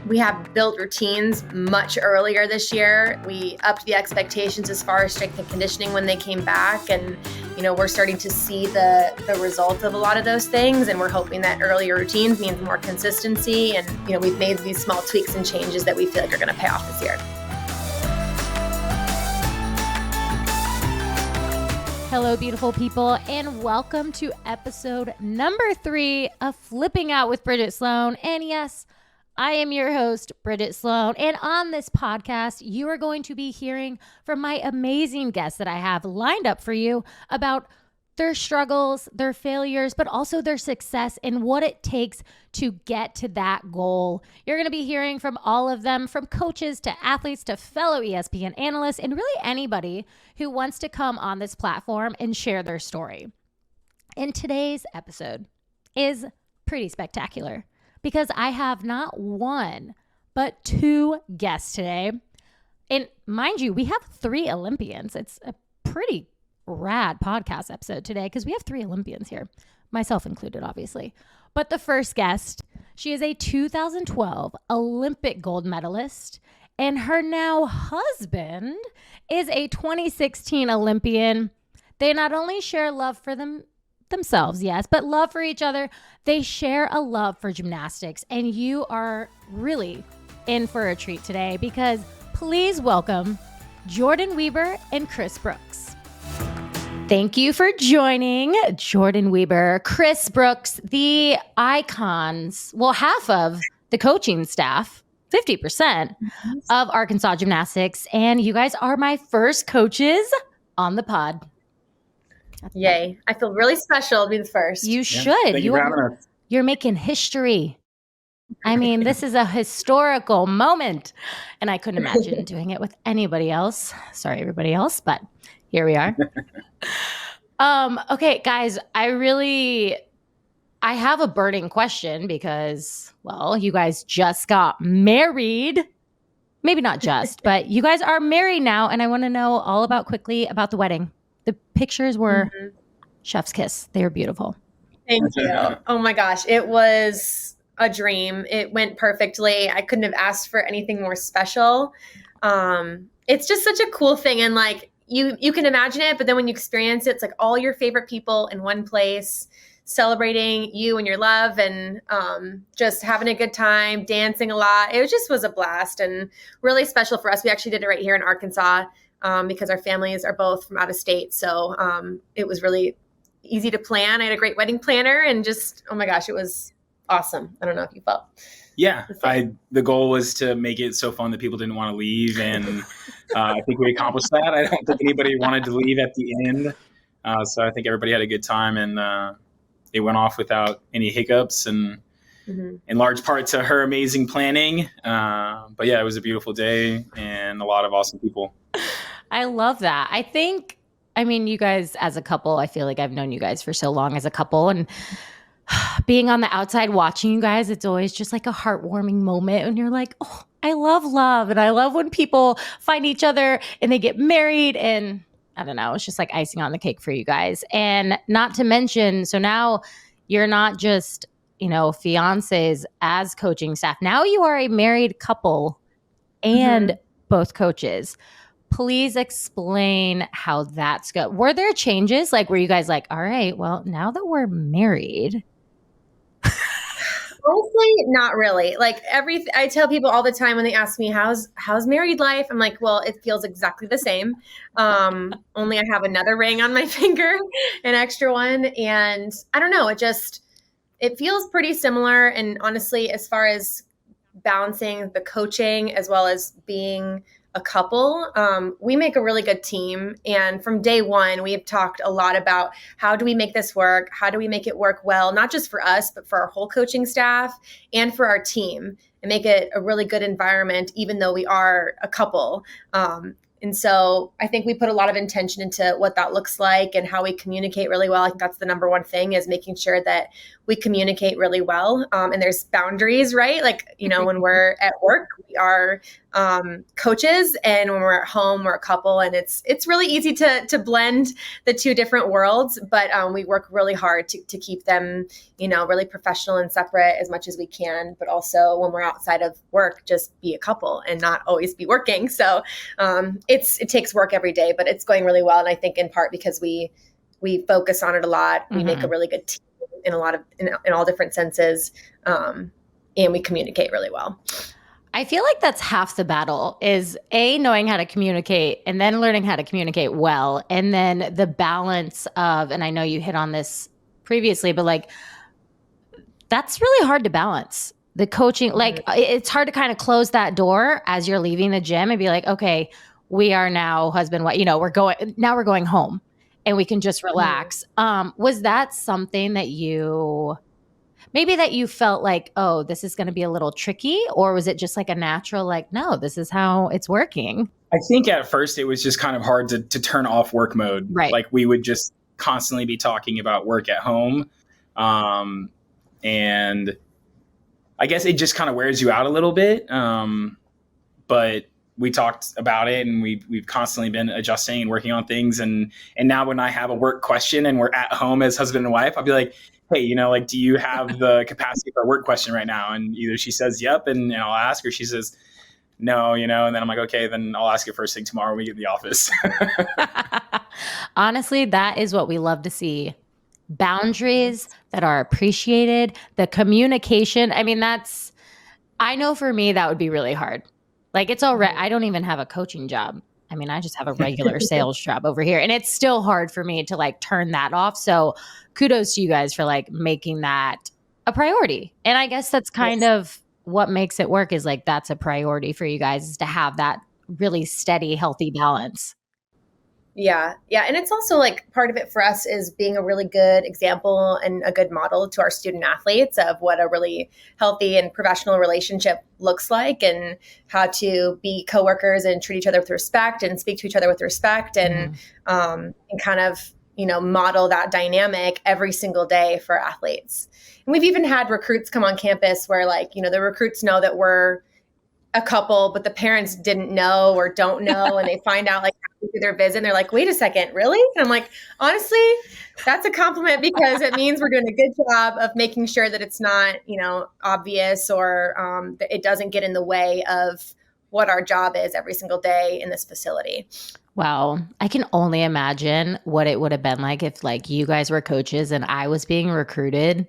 We have built routines much earlier this year. We upped the expectations as far as strength and conditioning when they came back. And, we're starting to see the result of a lot of those things. And we're hoping that earlier routines means more consistency. And, we've made these small tweaks and changes that we feel like are going to pay off this year. Hello, beautiful people, and welcome to episode number 3 of Flipping Out with Bridget Sloan. And yes, I am your host, Bridget Sloan. And on this podcast, you are going to be hearing from my amazing guests that I have lined up for you about their struggles, their failures, but also their success and what it takes to get to that goal. You're going to be hearing from all of them, from coaches to athletes to fellow ESPN analysts, and really anybody who wants to come on this platform and share their story. And today's episode is pretty spectacular because I have not one, but 2 guests today. And mind you, we have 3 Olympians. It's a pretty rad podcast episode today because we have 3 Olympians here, myself included, obviously. But the first guest, she is a 2012 Olympic gold medalist, and her now husband is a 2016 Olympian. They not only share love for themselves, yes, but love for each other. They share a love for gymnastics, and you are really in for a treat today because please welcome Jordyn Wieber and Chris Brooks. Thank you for joining Jordyn Wieber, Chris Brooks, the icons, well, half of the coaching staff, 50% of Arkansas Gymnastics. And you guys are my first coaches on the pod. Yay. I feel really special to be the first. You should. Thank you for having us. You're making history. I mean, this is a historical moment. And I couldn't imagine doing it with anybody else. Sorry, everybody else, but here we are. Okay, guys, I have a burning question because, well, you guys just got married. Maybe not just, but you guys are married now. And I want to know all quickly about the wedding. The pictures were chef's kiss. They were beautiful. Thank you. Oh my gosh. It was a dream. It went perfectly. I couldn't have asked for anything more special. It's just such a cool thing. And you can imagine it, but then when you experience it, it's like all your favorite people in one place, celebrating you and your love, and just having a good time, dancing a lot. It was a blast and really special for us. We actually did it right here in Arkansas because our families are both from out of state. So it was really easy to plan. I had a great wedding planner and just, oh my gosh, it was awesome. I don't know if you felt. Yeah, the goal was to make it so fun that people didn't want to leave, and I think we accomplished that. I don't think anybody wanted to leave at the end, so I think everybody had a good time, and it went off without any hiccups, and in large part to her amazing planning. But yeah, it was a beautiful day and a lot of awesome people. I love that. I mean, you guys as a couple, I feel like I've known you guys for so long as a couple, and being on the outside watching you guys, it's always just like a heartwarming moment. And you're like, oh, I love love. And I love when people find each other and they get married. And I don't know, it's just like icing on the cake for you guys. And not to mention, so now you're not just, fiancés as coaching staff. Now you are a married couple and both coaches. Please explain how that's good. Were there changes? Were you guys like, all right, well, now that we're married? Honestly, not really. I tell people all the time when they ask me, how's married life? I'm like, well, it feels exactly the same. Only I have another ring on my finger, an extra one. And I don't know, it feels pretty similar. And honestly, as far as balancing the coaching as well as being a couple, we make a really good team. And from day one, we have talked a lot about how do we make this work? How do we make it work well, not just for us, but for our whole coaching staff and for our team, and make it a really good environment, even though we are a couple. And so I think we put a lot of intention into what that looks like and how we communicate really well. I think that's the number one thing, is making sure that we communicate really well. And there's boundaries, right? Like, when we're at work, we are coaches, and when we're at home, we're a couple, and it's really easy to blend the two different worlds, but we work really hard to keep them, really professional and separate as much as we can, but also when we're outside of work, just be a couple and not always be working. So it takes work every day, but it's going really well. And I think in part because we focus on it a lot, we make a really good team in in all different senses, and we communicate really well. I feel like that's half the battle, is knowing how to communicate, and then learning how to communicate well. And then the balance of, and I know you hit on this previously, but like, that's really hard to balance. The coaching, like it's hard to kind of close that door as you're leaving the gym and be like, okay, we are now husband, wife, we're going home and we can just relax. Was that something that you felt like, oh, this is going to be a little tricky? Or was it just like a natural, like, no, this is how it's working? I think at first it was just kind of hard to turn off work mode. Right. Like we would just constantly be talking about work at home. And I guess it just kind of wears you out a little bit. But we talked about it, and we've constantly been adjusting and working on things. And now when I have a work question and we're at home as husband and wife, I'll be like, hey, do you have the capacity for a work question right now? And either she says, yep. And I'll ask, or she says, no, and then I'm like, okay, then I'll ask you first thing tomorrow when we get in the office. Honestly, that is what we love to see. Boundaries that are appreciated, the communication. I mean, I know for me, that would be really hard. Like it's already, I don't even have a coaching job. I mean, I just have a regular sales job over here, and it's still hard for me to like turn that off. So kudos to you guys for like making that a priority. And I guess that's kind of what makes it work, is like, that's a priority for you guys, is to have that really steady, healthy balance. Yeah. Yeah. And it's also like part of it for us is being a really good example and a good model to our student athletes of what a really healthy and professional relationship looks like, and how to be coworkers and treat each other with respect and speak to each other with respect, and kind of, model that dynamic every single day for athletes. And we've even had recruits come on campus where like, the recruits know that we're a couple, but the parents didn't know or don't know, and they find out like through their visit, and they're like, wait a second, really? And I'm like, honestly, that's a compliment, because it means we're doing a good job of making sure that it's not, obvious, or that it doesn't get in the way of what our job is every single day in this facility. Wow. I can only imagine what it would have been like if like you guys were coaches and I was being recruited.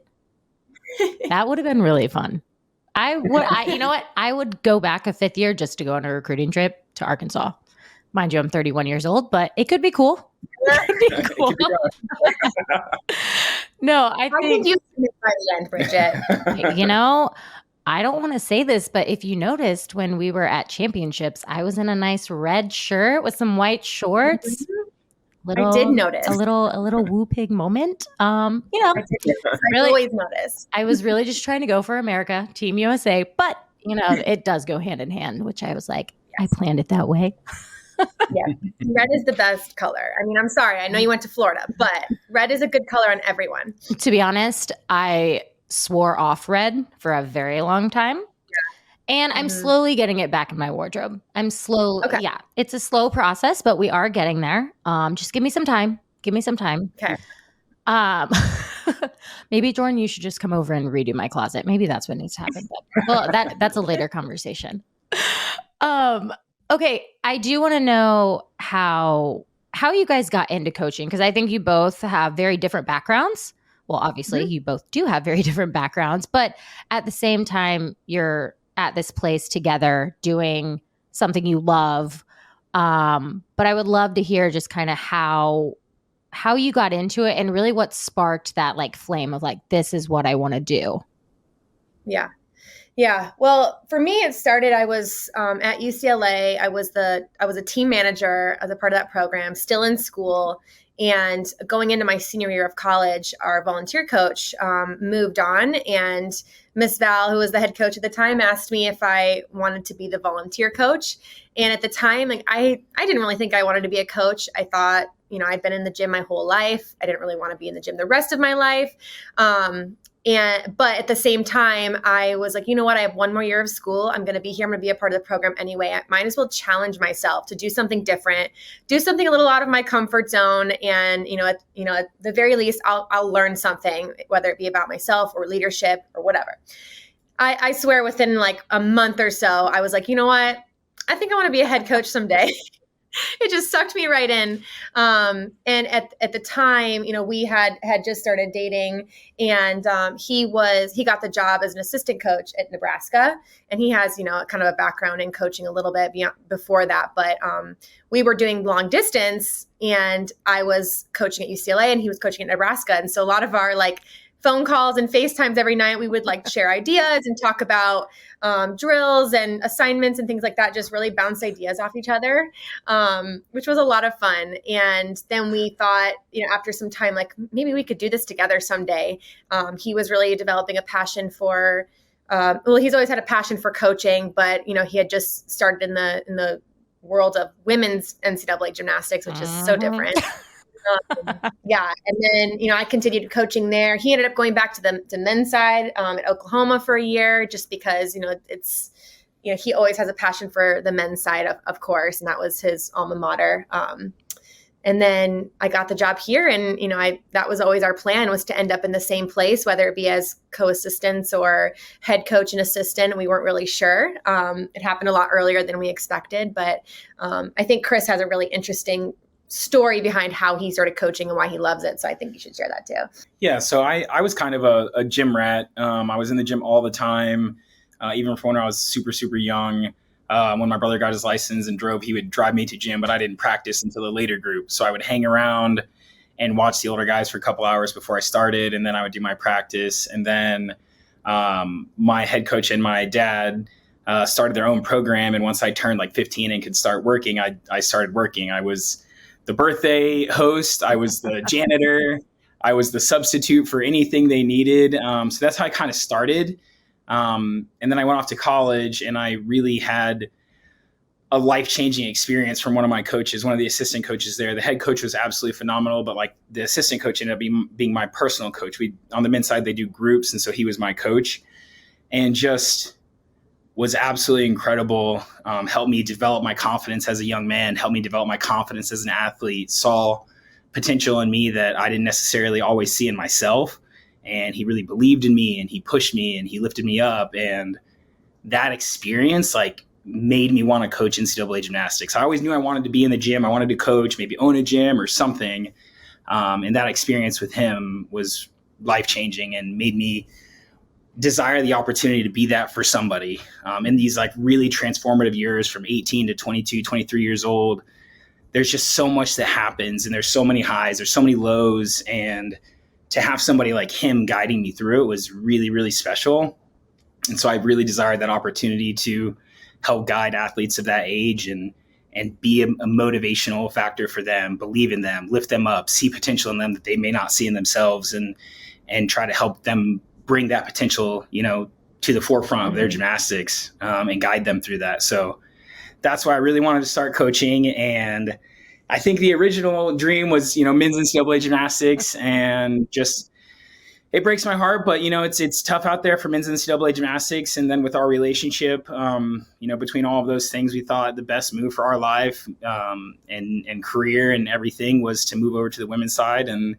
That would have been really fun. You know what? I would go back a 5th year just to go on a recruiting trip to Arkansas. Mind you, I'm 31 years old, but it could be cool. It could be cool. No, I think you by the end, Bridget. I don't want to say this, but if you noticed when we were at championships, I was in a nice red shirt with some white shorts. I did notice a little woo pig moment. I really, always notice. I was really just trying to go for America, Team USA, but it does go hand in hand, which I was like, I planned it that way. Yeah, red is the best color. I mean, I'm sorry, I know you went to Florida, but red is a good color on everyone. To be honest, I swore off red for a very long time. And I'm slowly getting it back in my wardrobe. Yeah, it's a slow process, but we are getting there. Just give me some time. Okay. Maybe Jordyn, you should just come over and redo my closet. Maybe that's what needs to happen. Well, that's a later conversation. Okay, I do want to know how you guys got into coaching, because I think you both have very different backgrounds. Well, obviously, you both do have very different backgrounds, but at the same time, you're at this place together doing something you love. But I would love to hear just kind of how you got into it, and really what sparked that like flame of like, this is what I want to do. Yeah. Yeah. Well, for me, it started, I was at UCLA. I was a team manager as a part of that program, still in school. And going into my senior year of college, our volunteer coach moved on, and Miss Val, who was the head coach at the time, asked me if I wanted to be the volunteer coach. And at the time, like I didn't really think I wanted to be a coach. I thought, I'd been in the gym my whole life. I didn't really want to be in the gym the rest of my life. But at the same time, I was like, you know what? I have one more year of school. I'm going to be here. I'm going to be a part of the program anyway. I might as well challenge myself to do something different, do something a little out of my comfort zone. And, at the very least, I'll learn something, whether it be about myself or leadership or whatever. I swear within like a month or so, I was like, you know what? I think I want to be a head coach someday. It just sucked me right in. And at the time, we had just started dating, and he got the job as an assistant coach at Nebraska, and he has, kind of a background in coaching a little bit before that. But we were doing long distance, and I was coaching at UCLA and he was coaching at Nebraska. And so a lot of our like phone calls and FaceTimes every night, we would like share ideas and talk about drills and assignments and things like that, just really bounce ideas off each other, which was a lot of fun. And then we thought, after some time, like maybe we could do this together someday. He was really developing a passion for, he's always had a passion for coaching, but, he had just started in the world of women's NCAA gymnastics, which is so different. Yeah. And then, I continued coaching there. He ended up going back to the men's side at Oklahoma for a year, just because, it's, he always has a passion for the men's side, of course. And that was his alma mater. And then I got the job here, and, that was always our plan, was to end up in the same place, whether it be as co-assistants or head coach and assistant. We weren't really sure. It happened a lot earlier than we expected, but I think Chris has a really interesting story behind how he started coaching and why he loves it. So I think you should share that too. Yeah. So I was kind of a gym rat. I was in the gym all the time, even from when I was super, super young. When my brother got his license and drove, he would drive me to gym, but I didn't practice until the later group. So I would hang around and watch the older guys for a couple hours before I started. And then I would do my practice. And then my head coach and my dad started their own program. And once I turned like 15 and could start working, I started working. I was the birthday host. I was the janitor. I was the substitute for anything they needed. So that's how I kind of started. And then I went off to college, and I really had a life-changing experience from one of my coaches, one of the assistant coaches there. The head coach was absolutely phenomenal, but like the assistant coach ended up being my personal coach. On the men's side, they do groups. And so he was my coach, and just was absolutely incredible. Helped me develop my confidence as a young man, helped me develop my confidence as an athlete, saw potential in me that I didn't necessarily always see in myself. And he really believed in me, and he pushed me, and he lifted me up. And that experience like made me want to coach NCAA gymnastics. I always knew I wanted to be in the gym. I wanted to coach, maybe own a gym or something. And that experience with him was life-changing and made me desire the opportunity to be that for somebody in these like really transformative years from 18 to 22, 23 years old. There's just so much that happens, and there's so many highs, there's so many lows, and to have somebody like him guiding me through it was really, really special. And so I really desired that opportunity to help guide athletes of that age and be a motivational factor for them, believe in them, lift them up, see potential in them that they may not see in themselves, and try to help them bring that potential, to the forefront of their gymnastics, and guide them through that. So that's why I really wanted to start coaching. And I think the original dream was, men's NCAA gymnastics, and just, it breaks my heart, but it's tough out there for men's NCAA gymnastics. And then with our relationship, between all of those things, we thought the best move for our life, and career and everything was to move over to the women's side. And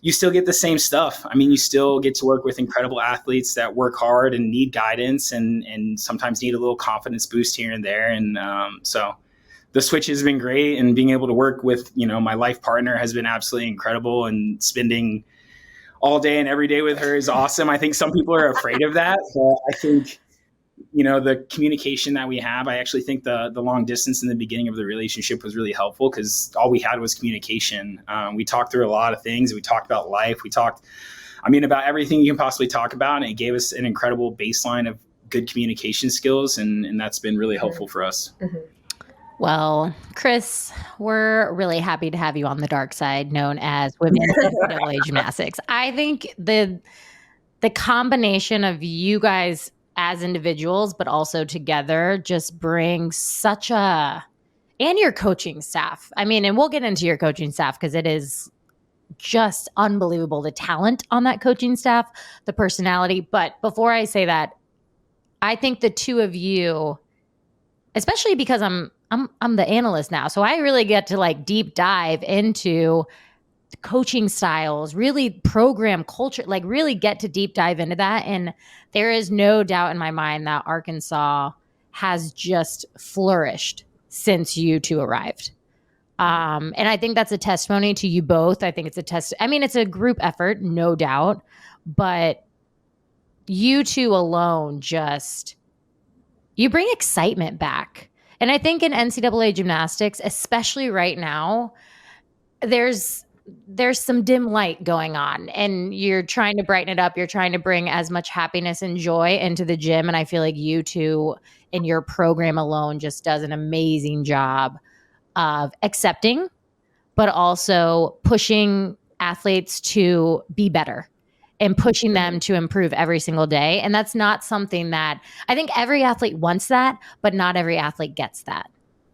you still get the same stuff. I mean, you still get to work with incredible athletes that work hard and need guidance, and sometimes need a little confidence boost here and there. And so the switch has been great, and being able to work with, my life partner has been absolutely incredible, and spending all day and every day with her is awesome. I think some people are afraid of that. So I think, the communication that we have, I actually think the long distance in the beginning of the relationship was really helpful, because all we had was communication. We talked through a lot of things. We talked about life. We talked, about everything you can possibly talk about. And it gave us an incredible baseline of good communication skills. And that's been really helpful for us. Mm-hmm. Well, Chris, we're really happy to have you on the dark side, known as women's NCAA gymnastics. I think the combination of you guys as individuals, but also together, just brings such a, and your coaching staff. I mean, and we'll get into your coaching staff because it is just unbelievable, the talent on that coaching staff, the personality. But before I say that, I think the two of you, especially because I'm the analyst now, so I really get to like deep dive into coaching styles, really program culture, like really get to deep dive into that. And there is no doubt in my mind that Arkansas has just flourished since you two arrived. And I think that's a testimony to you both. I think it's it's a group effort, no doubt, but you two alone you bring excitement back. And I think in NCAA gymnastics, especially right now, there's some dim light going on and you're trying to brighten it up. You're trying to bring as much happiness and joy into the gym. And I feel like you two in your program alone just does an amazing job of accepting, but also pushing athletes to be better and pushing them to improve every single day. And that's not something that I think every athlete wants that, but not every athlete gets that,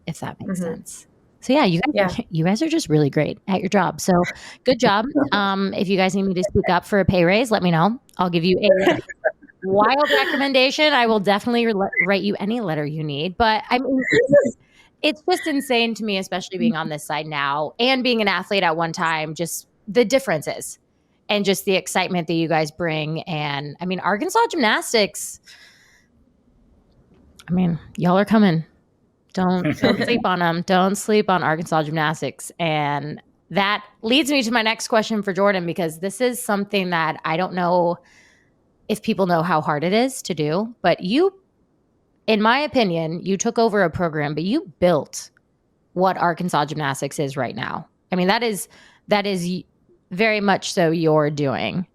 if that makes sense. So yeah, you guys are just really great at your job. So good job. If you guys need me to speak up for a pay raise, let me know. I'll give you a wild recommendation. I will definitely write you any letter you need. But I mean, it's just insane to me, especially being on this side now and being an athlete at one time, just the differences and just the excitement that you guys bring. And I mean, Arkansas gymnastics, I mean, y'all are coming. Don't sleep on them. Don't sleep on Arkansas gymnastics. And that leads me to my next question for Jordyn, because this is something that I don't know if people know how hard it is to do. But you, in my opinion, you took over a program, but you built what Arkansas gymnastics is right now. I mean, that is very much so your doing.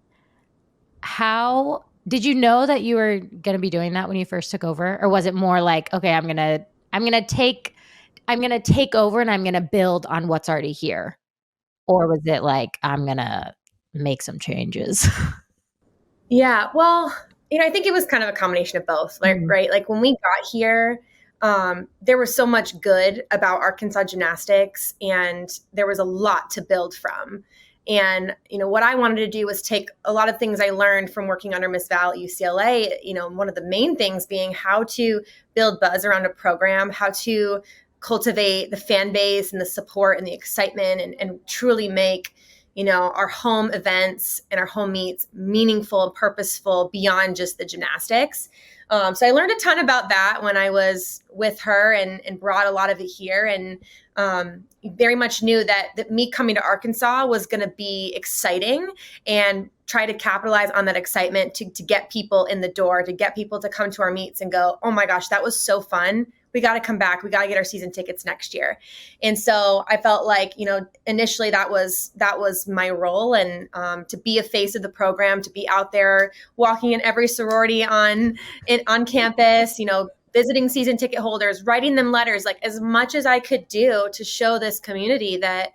How did you know that you were going to be doing that when you first took over? Or was it more like, okay, I'm going to take over and I'm going to build on what's already here? Or was it like, I'm going to make some changes? Yeah, well, I think it was kind of a combination of both, right? Like when we got here, there was so much good about Arkansas gymnastics and there was a lot to build from. And, what I wanted to do was take a lot of things I learned from working under Miss Val at UCLA, one of the main things being how to build buzz around a program, how to cultivate the fan base and the support and the excitement and truly make, our home events and our home meets meaningful and purposeful beyond just the gymnastics. So I learned a ton about that when I was with her and brought a lot of it here. And very much knew that me coming to Arkansas was going to be exciting and try to capitalize on that excitement to get people in the door, to get people to come to our meets and go, oh my gosh, that was so fun. We got to come back. We got to get our season tickets next year. And so I felt like, initially that was my role, and to be a face of the program, to be out there walking in every sorority on campus, visiting season ticket holders, writing them letters, like as much as I could do to show this community that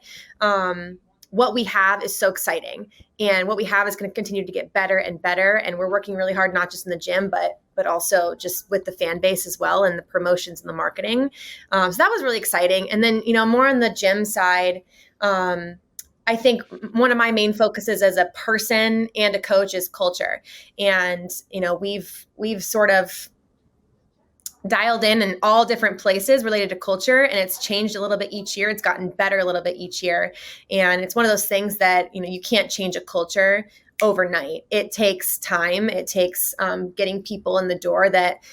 what we have is so exciting, and what we have is going to continue to get better and better. And we're working really hard, not just in the gym, but also just with the fan base as well, and the promotions and the marketing. So that was really exciting. And then, more on the gym side, I think one of my main focuses as a person and a coach is culture. And, we've sort of dialed in all different places related to culture, and it's changed a little bit each year. It's gotten better a little bit each year. And it's one of those things that, you can't change a culture overnight. It takes time. It takes getting people in the door that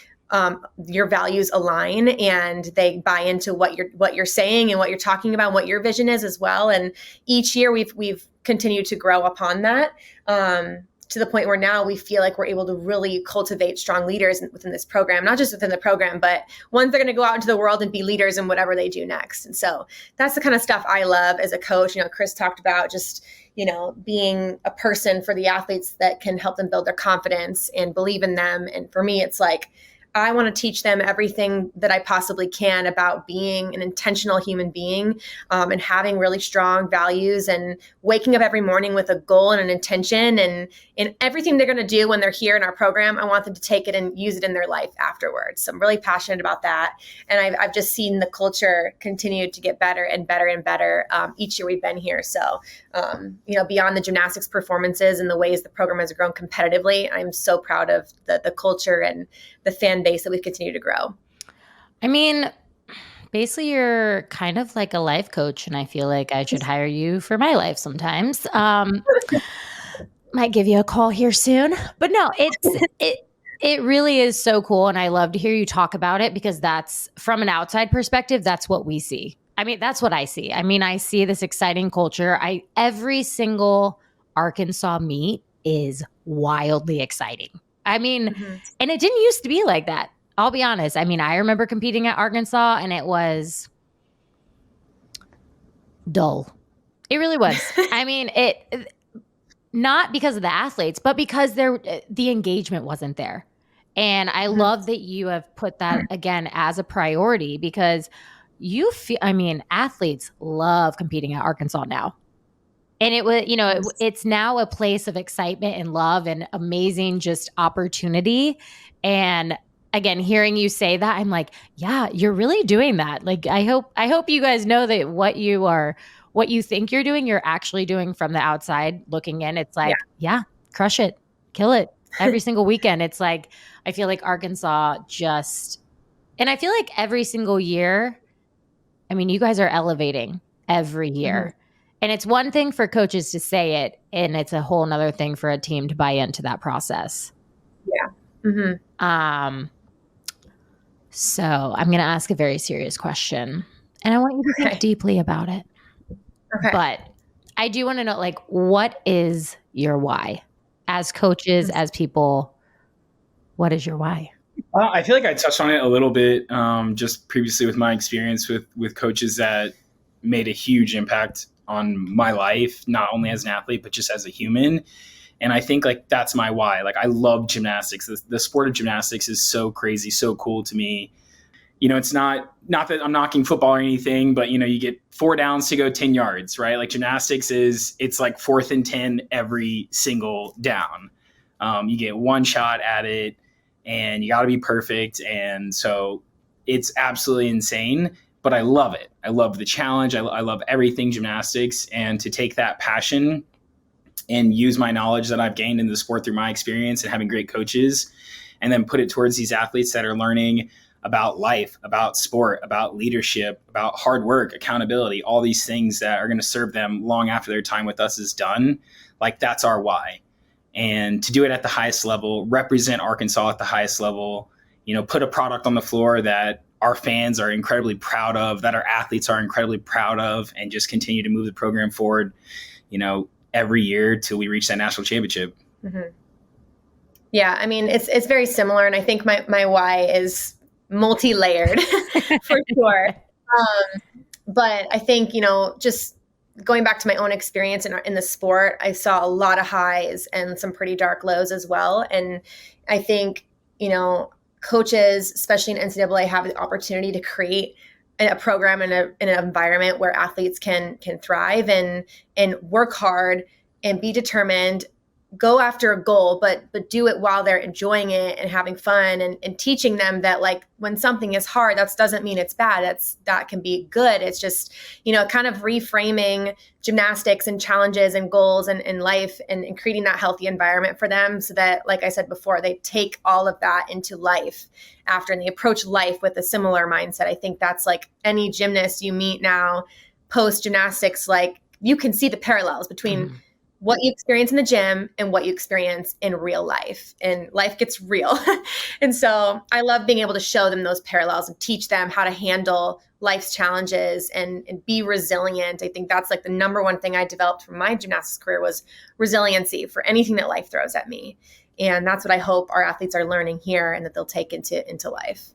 your values align and they buy into what you're saying and what you're talking about, and what your vision is as well. And each year we've continued to grow upon that. To the point where now we feel like we're able to really cultivate strong leaders within this program, not just within the program, but ones that are going to go out into the world and be leaders in whatever they do next. And so that's the kind of stuff I love as a coach. Chris talked about just, being a person for the athletes that can help them build their confidence and believe in them. And for me, it's like, I want to teach them everything that I possibly can about being an intentional human being, and having really strong values and waking up every morning with a goal and an intention, and in everything they're going to do when they're here in our program, I want them to take it and use it in their life afterwards. So I'm really passionate about that. And I've just seen the culture continue to get better and better and better each year we've been here. So, beyond the gymnastics performances and the ways the program has grown competitively, I'm so proud of the culture and the fan base that we've continued to grow. I mean, basically you're kind of like a life coach, and I feel like I should hire you for my life sometimes. Might give you a call here soon, but no, it really is so cool. And I love to hear you talk about it, because that's, from an outside perspective, that's what we see. I mean, that's what I see. I mean, I see this exciting culture. Every single Arkansas meet is wildly exciting. I mean, and it didn't used to be like that. I'll be honest. I mean, I remember competing at Arkansas and it was dull. It really was. I mean, it not because of the athletes, but because the engagement wasn't there. And I love that you have put that again as a priority, because you feel, I mean, athletes love competing at Arkansas now. And it was, it's now a place of excitement and love and amazing just opportunity. And again, hearing you say that, I'm like, yeah, you're really doing that. Like, I hope you guys know that what you think you're doing, you're actually doing from the outside looking in. It's like, yeah, crush it, kill it every single weekend. It's like, I feel like Arkansas and I feel like every single year, I mean, you guys are elevating every year. And it's one thing for coaches to say it, and it's a whole nother thing for a team to buy into that process. Yeah. So I'm going to ask a very serious question, and I want you to think deeply about it. Okay. But I do want to know, like, what is your why? As coaches, as people, what is your why? I feel like I touched on it a little bit just previously with my experience with coaches that made a huge impact on my life, not only as an athlete, but just as a human. And I think like that's my why. Like, I love gymnastics. The sport of gymnastics is so crazy, so cool to me. It's not that I'm knocking football or anything, but you get 4 downs to go 10 yards, right? Like, gymnastics it's like 4th and 10 every single down. You get one shot at it and you got to be perfect. And so it's absolutely insane, but I love it. I love the challenge. I love everything gymnastics, and to take that passion and use my knowledge that I've gained in the sport through my experience and having great coaches, and then put it towards these athletes that are learning about life, about sport, about leadership, about hard work, accountability, all these things that are going to serve them long after their time with us is done. Like, that's our why. And to do it at the highest level, represent Arkansas at the highest level, put a product on the floor that our fans are incredibly proud of, that our athletes are incredibly proud of, and just continue to move the program forward, every year till we reach that national championship. Yeah. I mean, it's very similar. And I think my why is multi-layered for sure. But I think, just going back to my own experience in the sport, I saw a lot of highs and some pretty dark lows as well. And I think, coaches, especially in NCAA, have the opportunity to create a program in an environment where athletes can thrive and work hard and be determined, go after a goal, but do it while they're enjoying it and having fun, and teaching them that, like, when something is hard, that doesn't mean it's bad. That can be good. It's just, kind of reframing gymnastics and challenges and goals and life, and creating that healthy environment for them, so that, like I said before, they take all of that into life after, and they approach life with a similar mindset. I think that's like any gymnast you meet now post gymnastics, like, you can see the parallels between what you experience in the gym and what you experience in real life, and life gets real. And so I love being able to show them those parallels and teach them how to handle life's challenges and be resilient. I think that's like the number one thing I developed from my gymnastics career was resiliency for anything that life throws at me. And that's what I hope our athletes are learning here, and that they'll take into life.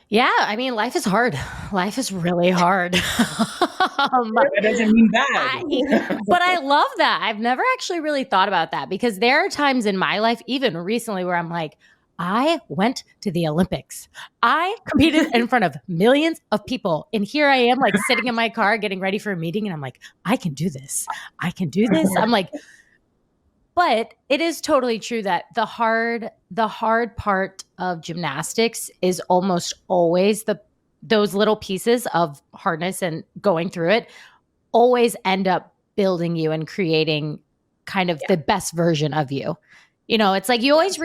Yeah, I mean, life is hard. Life is really hard. That doesn't mean bad. But I love that. I've never actually really thought about that, because there are times in my life, even recently, where I'm like, I went to the Olympics. I competed in front of millions of people. And here I am, like sitting in my car getting ready for a meeting. And I'm like, I can do this. I can do this. I'm like, but it is totally true that the hard part of gymnastics is almost always those little pieces of hardness and going through it always end up building you and creating kind of the best version of you. You know, it's like you always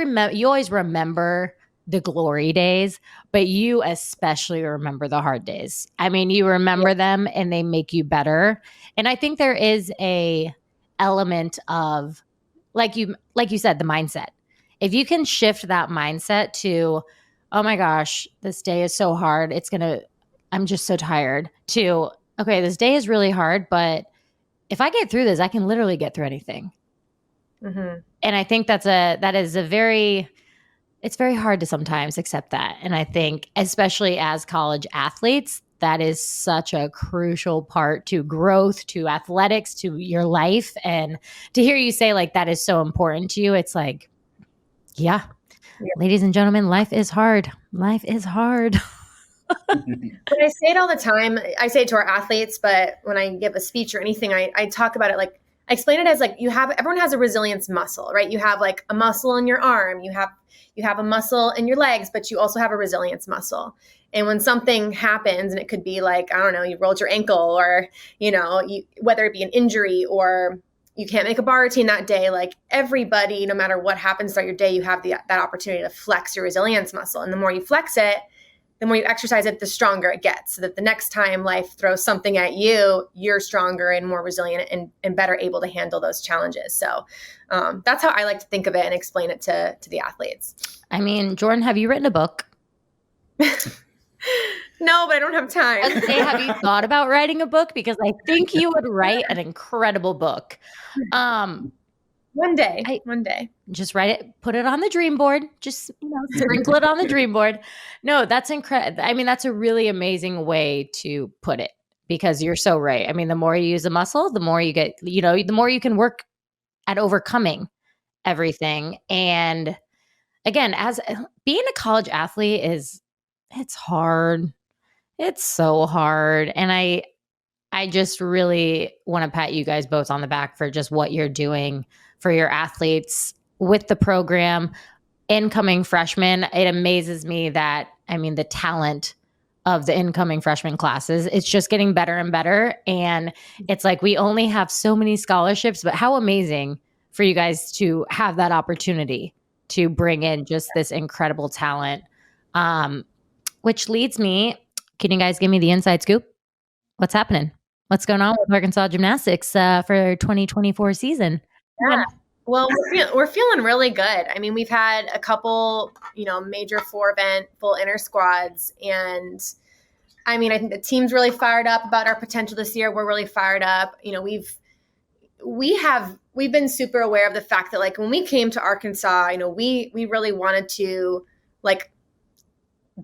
remember the glory days, but you especially remember the hard days. I mean, you remember them and they make you better. And I think there is a element of, like you said, the mindset. If you can shift that mindset to, oh my gosh, this day is so hard. I'm just so tired, to, okay, this day is really hard, but if I get through this, I can literally get through anything. Mm-hmm. And I think it's very hard to sometimes accept that. And I think, especially as college athletes, that is such a crucial part to growth, to athletics, to your life. And to hear you say like that is so important to you, it's like, yeah. Ladies and gentlemen, life is hard. Life is hard. But I say it all the time. I say it to our athletes, but when I give a speech or anything, I talk about it like, I explain it as like everyone has a resilience muscle, right? You have like a muscle in your arm, you have a muscle in your legs, but you also have a resilience muscle. And when something happens, and it could be like, I don't know, you rolled your ankle, or, you know, whether it be an injury or you can't make a bar routine that day, like everybody, no matter what happens throughout your day, you have that opportunity to flex your resilience muscle. And the more you flex it, the more you exercise it, the stronger it gets, so that the next time life throws something at you, you're stronger and more resilient and better able to handle those challenges. So that's how I like to think of it and explain it to the athletes. I mean, Jordyn, have you written a book? No, but I don't have time. Okay, have you thought about writing a book? Because I think you would write an incredible book. One day. Just write it, put it on the dream board, just, you know, sprinkle it on the dream board. No, that's incredible. I mean, that's a really amazing way to put it, because you're so right. I mean, the more you use a muscle, the more you get, you know, the more you can work at overcoming everything. And again, as being a college athlete it's hard. It's so hard. And I just really want to pat you guys both on the back for just what you're doing for your athletes with the program. Incoming freshmen, it amazes me that, I mean, the talent of the incoming freshman classes, it's just getting better and better. And it's like, we only have so many scholarships, but how amazing for you guys to have that opportunity to bring in just this incredible talent. Which leads me, can you guys give me the inside scoop? What's happening? What's going on with Arkansas gymnastics for 2024 season? Yeah. Well, we're feeling really good. I mean, we've had a couple, you know, major 4-event full inter squads, and I mean, I think the team's really fired up about our potential this year. We're really fired up. You know, we've been super aware of the fact that, like, when we came to Arkansas, you know, we really wanted to like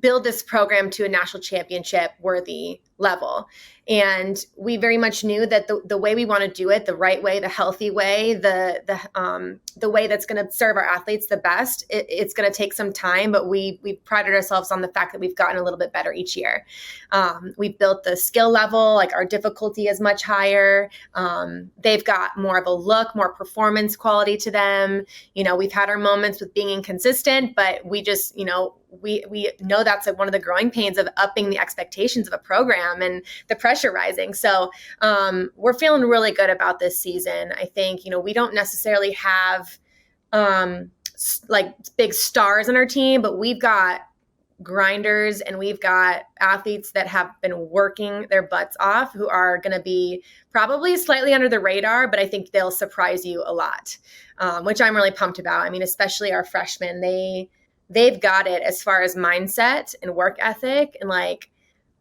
build this program to a national championship worthy level. And we very much knew that the way we want to do it, the right way, the healthy way, the way that's going to serve our athletes the best, it's going to take some time, but we prided ourselves on the fact that we've gotten a little bit better each year. We've built the skill level, like our difficulty is much higher. They've got more of a look, more performance quality to them. You know, we've had our moments with being inconsistent, but we just, you know, we know that's like one of the growing pains of upping the expectations of a program and the pressure rising. So we're feeling really good about this season. I think, you know, we don't necessarily have like big stars on our team, but we've got grinders and we've got athletes that have been working their butts off, who are going to be probably slightly under the radar, but I think they'll surprise you a lot, which I'm really pumped about. I mean, especially our freshmen, they've got it as far as mindset and work ethic, and like,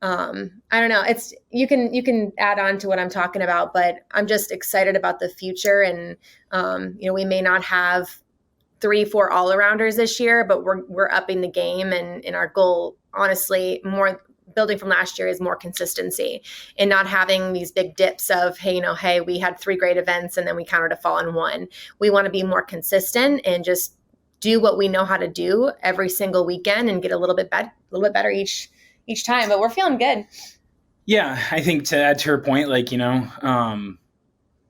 I don't know, it's, you can add on to what I'm talking about, but I'm just excited about the future. And, you know, we may not have 3-4 all-arounders this year, but we're upping the game, and our goal, honestly, more building from last year, is more consistency and not having these big dips of, hey, we had 3 great events and then we counted a fall in 1. We want to be more consistent and just do what we know how to do every single weekend and get a little bit better each time. But we're feeling good. Yeah, I think to add to her point, like,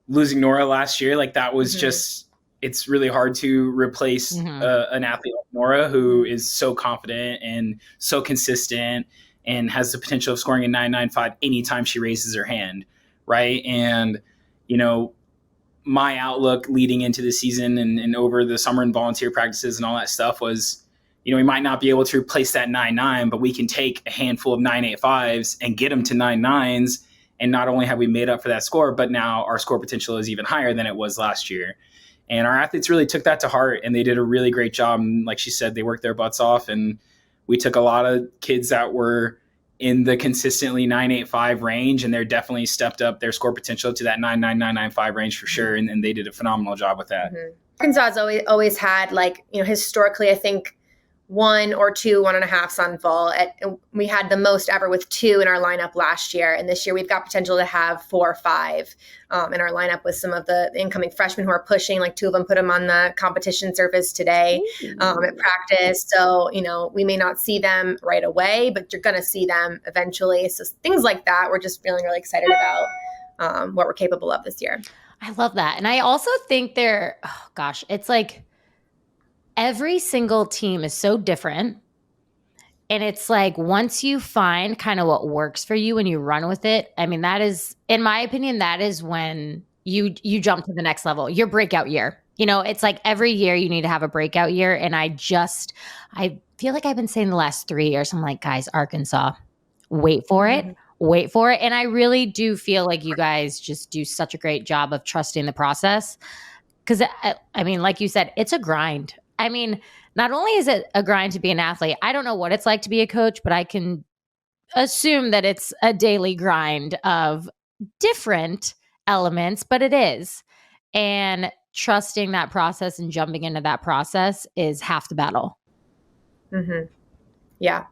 losing Nora last year, like that was just, it's really hard to replace an athlete like Nora, who is so confident and so consistent and has the potential of scoring a 9.95 anytime she raises her hand, right? And, my outlook leading into the season and over the summer and volunteer practices and all that stuff was, we might not be able to replace that 9.9, but we can take a handful of 9.85s and get them to 9.9s. And not only have we made up for that score, but now our score potential is even higher than it was last year. And our athletes really took that to heart, and they did a really great job. And like she said, they worked their butts off, and we took a lot of kids that were in the consistently 9.85 range, and they're definitely stepped up their score potential to that 9.9, 9.95 range for sure. And they did a phenomenal job with that. Arkansas has always had, historically, I think 1 or 2 1.5s on full. We had the most ever with 2 in our lineup last year. And this year we've got potential to have 4 or 5 in our lineup with some of the incoming freshmen who are pushing, like 2 of them put them on the competition surface today at practice. So, we may not see them right away, but you're going to see them eventually. So things like that, we're just feeling really excited about what we're capable of this year. I love that. And I also think it's like, every single team is so different. And it's like, once you find kind of what works for you and you run with it, I mean, that is, in my opinion, that is when you jump to the next level, your breakout year. It's like every year you need to have a breakout year. And I feel like I've been saying the last 3 years, I'm like, guys, Arkansas, wait for it. Wait for it. And I really do feel like you guys just do such a great job of trusting the process. Because, I mean, like you said, it's a grind. I mean, not only is it a grind to be an athlete, I don't know what it's like to be a coach, but I can assume that it's a daily grind of different elements, but it is. And trusting that process and jumping into that process is half the battle. Yeah.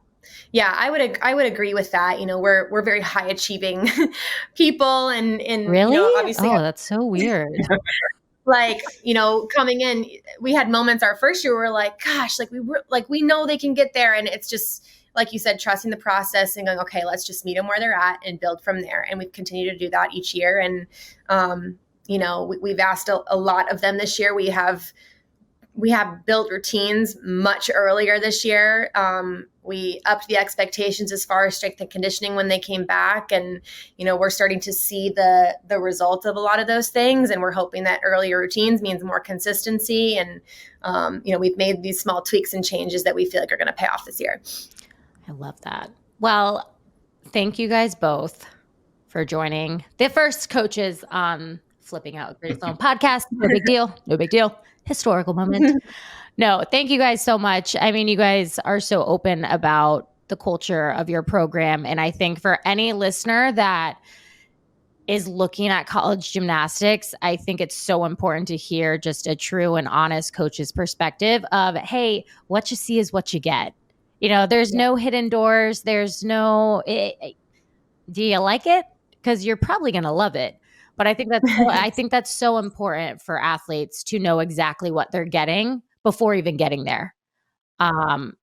Yeah, I would agree with that. We're very high achieving people and really? Obviously that's so weird. Coming in, we had moments our first year where we're like, gosh, we know they can get there. And it's just, like you said, trusting the process and going, okay, let's just meet them where they're at and build from there. And we've continued to do that each year. And, we've asked a lot of them this year. We have built routines much earlier this year. We upped the expectations as far as strength and conditioning when they came back. And, we're starting to see the result of a lot of those things. And we're hoping that earlier routines means more consistency. And, we've made these small tweaks and changes that we feel like are going to pay off this year. I love that. Well, thank you guys both for joining the first coaches on Flipping Out with Bridget Sloan podcast. No big deal. No big deal. Historical moment. No, thank you guys so much. I mean, you guys are so open about the culture of your program. And I think for any listener that is looking at college gymnastics, I think it's so important to hear just a true and honest coach's perspective of, hey, what you see is what you get. There's no hidden doors. There's no, do you like it? Because you're probably going to love it. But I think that's so important for athletes to know exactly what they're getting before even getting there.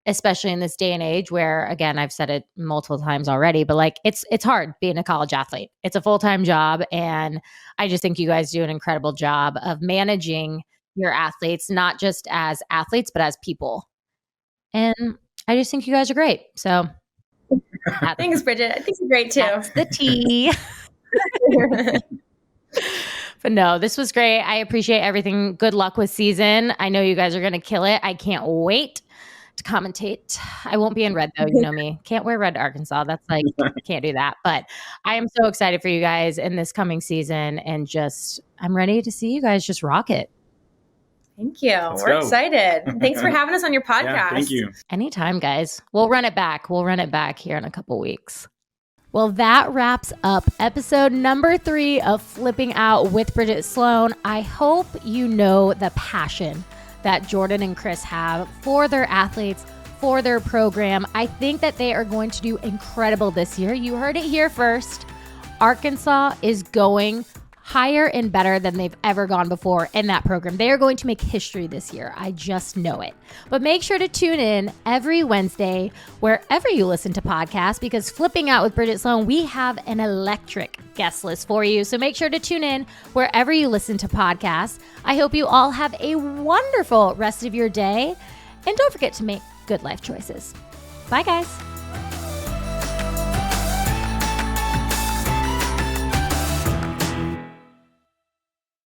Especially in this day and age where, again, I've said it multiple times already, but it's hard being a college athlete. It's a full-time job. And I just think you guys do an incredible job of managing your athletes, not just as athletes, but as people. And I just think you guys are great. So thanks, Bridget. I think you're great too. That's the tea. But no, this was great. I appreciate everything. Good luck with season. I know you guys are going to kill it. I can't wait to commentate. I won't be in red though. You know me. Can't wear red to Arkansas. That's can't do that. But I am so excited for you guys in this coming season. And I'm ready to see you guys just rock it. Thank you. We're excited. Thanks for having us on your podcast. Yeah, thank you. Anytime, guys. We'll run it back. We'll run it back here in a couple weeks. Well, that wraps up episode number 3 of Flipping Out with Bridget Sloan. I hope you know the passion that Jordyn and Chris have for their athletes, for their program. I think that they are going to do incredible this year. You heard it here first. Arkansas is going higher and better than they've ever gone before in that program. They are going to make history this year. I just know it. But make sure to tune in every Wednesday wherever you listen to podcasts, because Flipping Out with Bridget Sloan, we have an electric guest list for you. So make sure to tune in wherever you listen to podcasts. I hope you all have a wonderful rest of your day. And don't forget to make good life choices. Bye, guys.